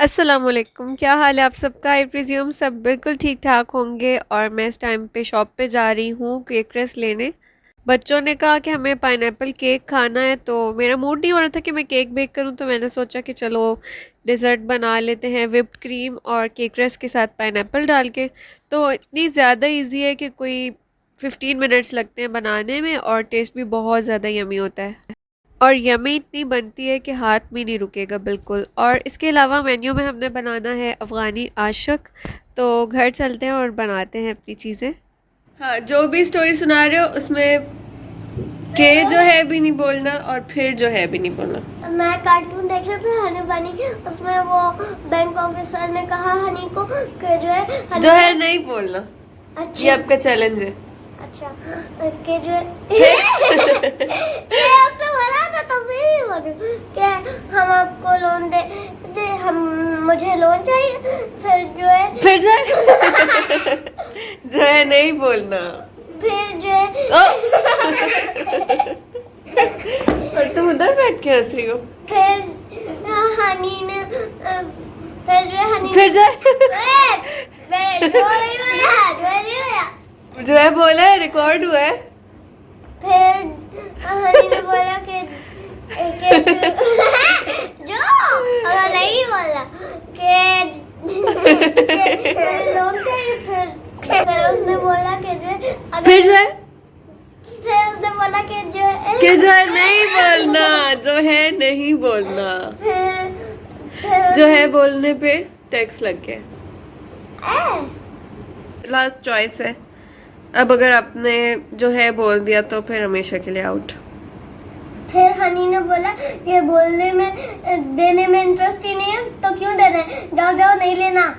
अस्सलामुअलैकुम, क्या हाल है आप सबका। आई प्रिज्यूम सब बिल्कुल ठीक ठाक होंगे। और मैं इस टाइम पे शॉप पे जा रही हूँ केक रेस लेने। बच्चों ने कहा कि हमें पाइनएप्पल केक खाना है, तो मेरा मूड नहीं हो रहा था कि मैं केक बेक करूँ, तो मैंने सोचा कि चलो डिज़र्ट बना लेते हैं विप्ड क्रीम और केक रेस के साथ पाइनएप्पल डाल के। तो इतनी ज़्यादा इजी है कि कोई 15 मिनट्स लगते हैं बनाने में, और टेस्ट भी बहुत ज़्यादा यमी होता है। और यमी इतनी बनती है कि हाथ में नहीं रुकेगा बिल्कुल। और इसके अलावा मेन्यू में हमने बनाना है अफ़गानी आशिक। तो घर चलते हैं और बनाते हैं अपनी चीज़ें। हाँ, जो भी स्टोरी सुना रहे हो उसमें के जो है भी नहीं बोलना और फिर जो है भी नहीं बोलना। मैं कार्टून देख रहा था हनी बनी, उसमें वो बैंक ऑफिसर ने कहा हनी को कि जो है जो है नहीं बोलना। ये अच्छा आपका चैलेंज है। अच्छा कि जो ये आपने बोला था तो मैं भी बोलूं कि हम आपको लोन दे हम मुझे लोन चाहिए, फिर जो है जो है नहीं बोलना। फिर जो है और तुम उधर बैठ के हंस रही हो। फिर हनी ने फिर जो है हनी फिर जो है मैं जो नहीं बोला जो नहीं बोला जो है बोला है, रिकॉर्ड हुआ है। फिर हनी ने बोला कि जो अगर नहीं बोला कि लोग थे, फिर उसने बोला कि जो अगर फिर जो है फिर उसने बोला कि जो है नहीं बोलना। जो है नहीं बोलना। फिर जो है बोलने पे टैक्स लग गया। ए, लास्ट चॉइस है। अब अगर आपने जो है बोल दिया तो फिर हमेशा के लिए आउट। फिर हनी ने बोला कि बोलने में देने में इंटरेस्ट ही नहीं है तो क्यों देना है, जाओ जाओ नहीं लेना।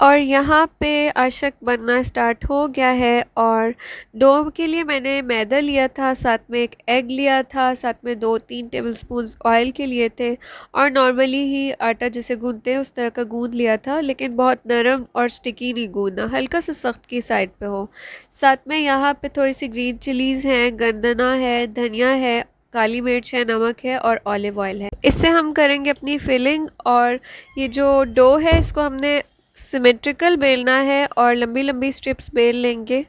और यहाँ पे आशक बनना स्टार्ट हो गया है। और डो के लिए मैंने मैदा लिया था, साथ में एक एग लिया था, साथ में 2-3 टेबलस्पून ऑयल के लिए थे। और नॉर्मली ही आटा जैसे गूंदते हैं उस तरह का गूंद लिया था, लेकिन बहुत नरम और स्टिकी नहीं गूंदना, हल्का सा सख्त की साइड पे हो। साथ में यहाँ पे थोड़ी सी ग्रीन चिलीज़ हैं, गंदना है, धनिया है, काली मिर्च है, नमक है और ऑलिव ऑयल है। इससे हम करेंगे अपनी फिलिंग। और ये जो डो है इसको हमने सिमेट्रिकल बेलना है और लंबी लंबी स्ट्रिप्स बेल लेंगे,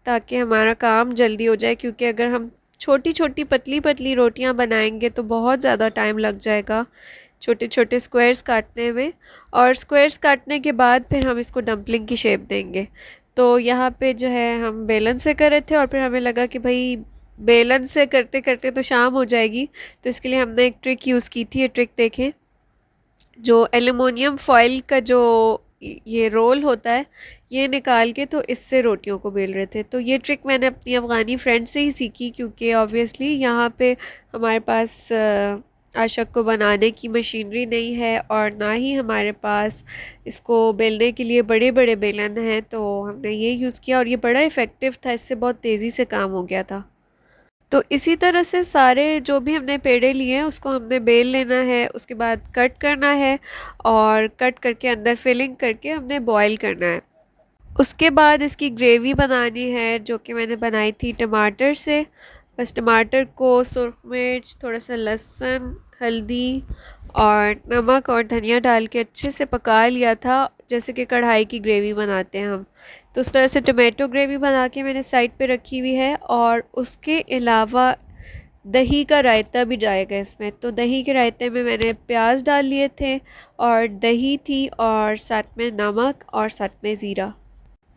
ताकि हमारा काम जल्दी हो जाए। क्योंकि अगर हम छोटी छोटी पतली पतली रोटियां बनाएंगे तो बहुत ज़्यादा टाइम लग जाएगा छोटे छोटे स्क्वायर्स काटने में। और स्क्वायर्स काटने के बाद फिर हम इसको डंपलिंग की शेप देंगे। तो यहाँ पे जो है हम बेलन से कर रहे थे, और फिर हमें लगा कि भाई बेलन से करते करते तो शाम हो जाएगी, तो इसके लिए हमने एक ट्रिक यूज़ की थी। ये ट्रिक देखें, जो एल्युमिनियम फॉइल का जो ये रोल होता है, ये निकाल के तो इससे रोटियों को बेल रहे थे। तो ये ट्रिक मैंने अपनी अफ़गानी फ्रेंड से ही सीखी, क्योंकि ऑब्वियसली यहाँ पे हमारे पास आशक को बनाने की मशीनरी नहीं है, और ना ही हमारे पास इसको बेलने के लिए बड़े बड़े बेलन हैं। तो हमने ये यूज़ किया और ये बड़ा इफ़ेक्टिव था, इससे बहुत तेज़ी से काम हो गया था। तो इसी तरह से सारे जो भी हमने पेड़े लिए हैं उसको हमने बेल लेना है, उसके बाद कट करना है, और कट करके अंदर फिलिंग करके हमने बॉईल करना है। उसके बाद इसकी ग्रेवी बनानी है, जो कि मैंने बनाई थी टमाटर से। बस टमाटर को सुरख मिर्च, थोड़ा सा लहसुन, हल्दी और नमक और धनिया डाल के अच्छे से पका लिया था, जैसे कि कढ़ाई की ग्रेवी बनाते हैं हम। तो उस तरह से टमाटो ग्रेवी बना के मैंने साइड पे रखी हुई है। और उसके अलावा दही का रायता भी जाएगा इसमें। तो दही के रायते में मैंने प्याज डाल लिए थे, और दही थी, और साथ में नमक, और साथ में ज़ीरा।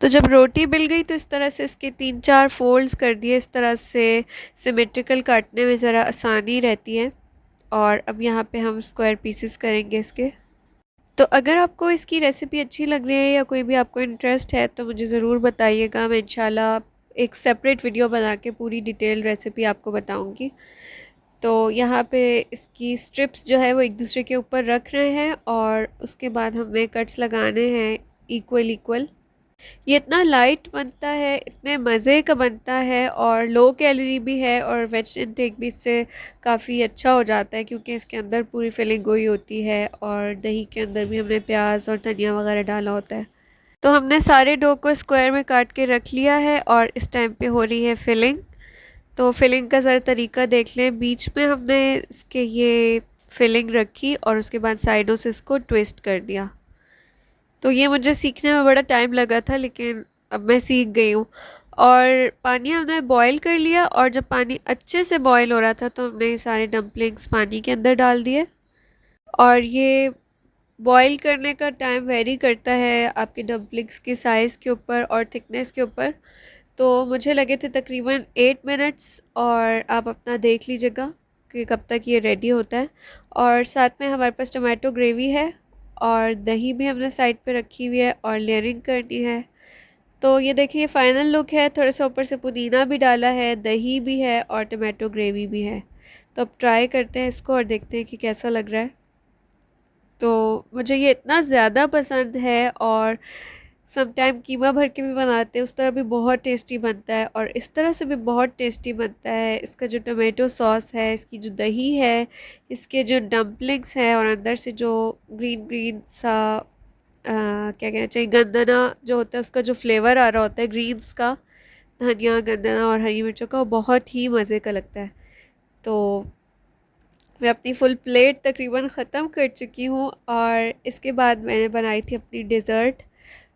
तो जब रोटी बिल गई तो इस तरह से इसके 3-4 फोल्ड्स कर दिए, इस तरह से सिमेट्रिकल काटने में ज़रा आसानी रहती है। और अब यहाँ पे हम स्क्वायर पीसेस करेंगे इसके। तो अगर आपको इसकी रेसिपी अच्छी लग रही है या कोई भी आपको इंटरेस्ट है तो मुझे ज़रूर बताइएगा। मैं इंशाल्लाह एक सेपरेट वीडियो बना के पूरी डिटेल रेसिपी आपको बताऊंगी। तो यहाँ पे इसकी स्ट्रिप्स जो है वो एक दूसरे के ऊपर रख रहे हैं, और उसके बाद हमें कट्स लगाने हैं इक्वल इक्वल। ये इतना लाइट बनता है, इतने मज़े का बनता है, और लो कैलोरी भी है, और वेज इनटेक भी इससे काफ़ी अच्छा हो जाता है, क्योंकि इसके अंदर पूरी फिलिंग गोई होती है, और दही के अंदर भी हमने प्याज और धनिया वगैरह डाला होता है। तो हमने सारे डो को स्क्वायर में काट के रख लिया है, और इस टाइम पे हो रही है फिलिंग। तो फिलिंग का ज़रा तरीका देख लें। बीच में हमने इसके ये फिलिंग रखी और उसके बाद साइडों से इसको ट्विस्ट कर दिया। तो ये मुझे सीखने में बड़ा टाइम लगा था, लेकिन अब मैं सीख गई हूँ। और पानी हमने बॉईल कर लिया, और जब पानी अच्छे से बॉईल हो रहा था तो हमने सारे डम्पलिंग्स पानी के अंदर डाल दिए। और ये बॉईल करने का टाइम वेरी करता है आपके डम्पलिंग्स के साइज़ के ऊपर और थिकनेस के ऊपर। तो मुझे लगे थे तकरीबन 8 मिनट्स, और आप अपना देख लीजिएगा कि कब तक ये रेडी होता है। और साथ में हमारे पास टमाटो ग्रेवी है, और दही भी हमने साइड पे रखी हुई है, और लेयरिंग करनी है। तो ये देखिए फाइनल लुक है। थोड़ा सा ऊपर से पुदीना भी डाला है, दही भी है और टमाटो ग्रेवी भी है। तो अब ट्राई करते हैं इसको और देखते हैं कि कैसा लग रहा है। तो मुझे ये इतना ज़्यादा पसंद है, और सम टाइम कीमा भर के भी बनाते हैं, उस तरह भी बहुत टेस्टी बनता है, और इस तरह से भी बहुत टेस्टी बनता है। इसका जो टमाटो सॉस है, इसकी जो दही है, इसके जो डम्पलिंग्स हैं, और अंदर से जो ग्रीन ग्रीन सा क्या कहना चाहिए, गंदना जो होता है, उसका जो फ्लेवर आ रहा होता है ग्रीन्स का, धनिया गंदना और हरी मिर्चों का, वो बहुत ही मज़े का लगता है। तो मैं अपनी फुल प्लेट तकरीबन ख़त्म कर चुकी हूँ, और इसके बाद मैंने बनाई थी अपनी डिज़र्ट।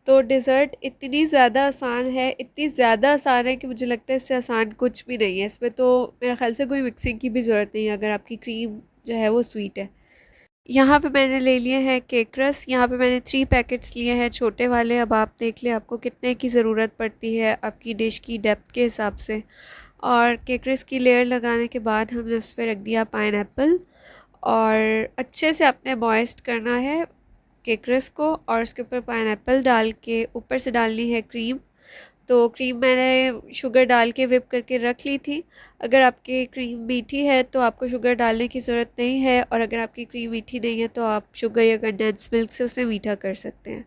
तो डिज़र्ट इतनी ज़्यादा आसान है, इतनी ज़्यादा आसान है कि मुझे लगता है इससे आसान कुछ भी नहीं है। इसमें तो मेरे ख़्याल से कोई मिक्सिंग की भी ज़रूरत नहीं है, अगर आपकी क्रीम जो है वो स्वीट है। यहाँ पे मैंने ले लिए हैं केक रस। यहाँ पे मैंने 3 पैकेट्स लिए हैं, छोटे वाले। अब आप देख लें आपको कितने की ज़रूरत पड़ती है आपकी डिश की डेप्थ के हिसाब से। और केक रस की लेयर लगाने के बाद हमने उस पर रख दिया पाइनएप्पल, और अच्छे से आपने मॉइस्ट करना है केक रस को, और उसके ऊपर पाइनएप्पल डाल के ऊपर से डालनी है क्रीम। तो क्रीम मैंने शुगर डाल के व्हिप करके रख ली थी। अगर आपकी क्रीम मीठी है तो आपको शुगर डालने की ज़रूरत नहीं है, और अगर आपकी क्रीम मीठी नहीं है तो आप शुगर या कंडेंस मिल्क से उसे मीठा कर सकते हैं।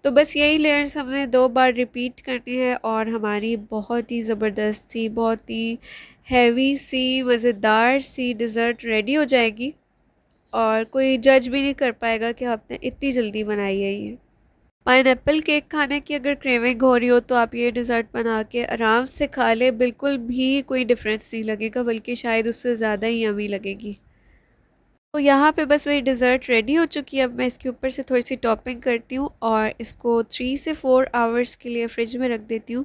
तो बस यही लेयर्स हमने 2 बार रिपीट करनी है, और हमारी बहुत ही ज़बरदस्त सी, बहुत ही हैवी सी, मज़ेदार सी डिज़र्ट रेडी हो जाएगी, और कोई जज भी नहीं कर पाएगा कि आपने इतनी जल्दी बनाई है ये। पाइनएप्पल केक खाने की अगर क्रेविंग हो रही हो तो आप ये डिज़र्ट बना के आराम से खा लें, बिल्कुल भी कोई डिफरेंस नहीं लगेगा, बल्कि शायद उससे ज़्यादा ही यमी लगेगी। तो यहाँ पे बस मेरी डिज़र्ट रेडी हो चुकी है। अब मैं इसके ऊपर से थोड़ी सी टॉपिंग करती हूँ, और इसको 3 से 4 आवर्स के लिए फ्रिज में रख देती हूँ।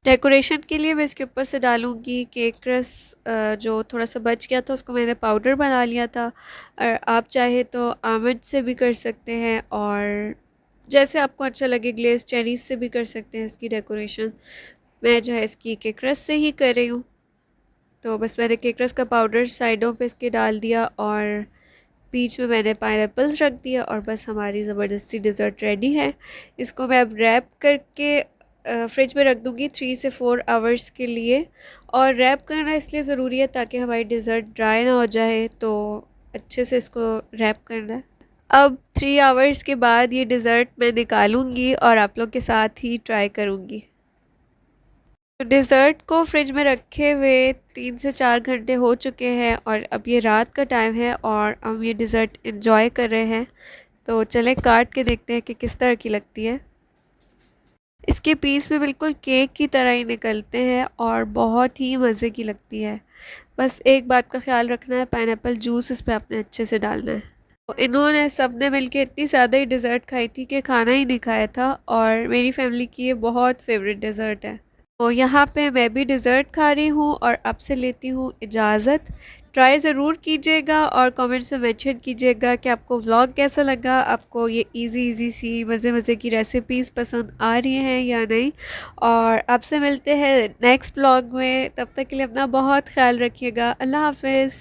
डेकोरेशन के लिए मैं इसके ऊपर से डालूँगी केक रस। जो थोड़ा सा बच गया था उसको मैंने पाउडर बना लिया था, और आप चाहे तो आमंड से भी कर सकते हैं, और जैसे आपको अच्छा लगे ग्लेज़ चेरीज़ से भी कर सकते हैं इसकी डेकोरेशन। मैं जो है इसकी केक रस से ही कर रही हूँ। तो बस मैंने केक रस का पाउडर साइडों पे इसके डाल दिया, और बीच में मैंने पाइनएप्पल्स रख दिया, और बस हमारी ज़बरदस्ती डिज़र्ट रेडी है। इसको मैं अब रैप करके फ्रिज में रख दूँगी 3 से 4 आवर्स के लिए। और रैप करना इसलिए ज़रूरी है ताकि हमारी डिज़र्ट ड्राई ना हो जाए, तो अच्छे से इसको रैप करना है। अब 3 आवर्स के बाद ये डिज़र्ट मैं निकालूंगी और आप लोग के साथ ही ट्राई करूंगी। तो डिज़र्ट को फ्रिज में रखे हुए 3 से 4 घंटे हो चुके हैं, और अब ये रात का टाइम है, और हम ये डिज़र्ट इंजॉय कर रहे हैं। तो चलें काट के देखते हैं कि किस तरह की लगती है। इसके पीस भी बिल्कुल केक की तरह ही निकलते हैं, और बहुत ही मज़े की लगती है। बस एक बात का ख्याल रखना है, पाइनएप्पल जूस इस पर आपने अच्छे से डालना है। तो इन्होंने सब ने मिलके इतनी ज़्यादा ही डिज़र्ट खाई थी कि खाना ही नहीं खाया था, और मेरी फैमिली की ये बहुत फेवरेट डिज़र्ट है। तो यहाँ पे मैं भी डिज़र्ट खा रही हूँ, और आपसे लेती हूँ इजाज़त। ट्राई ज़रूर कीजिएगा, और कमेंट्स में मेंशन कीजिएगा कि आपको व्लॉग कैसा लगा, आपको ये इजी इजी सी मज़े मज़े की रेसिपीज़ पसंद आ रही हैं या नहीं। और आपसे मिलते हैं नेक्स्ट व्लॉग में, तब तक के लिए अपना बहुत ख्याल रखिएगा। अल्लाह हाफिज़।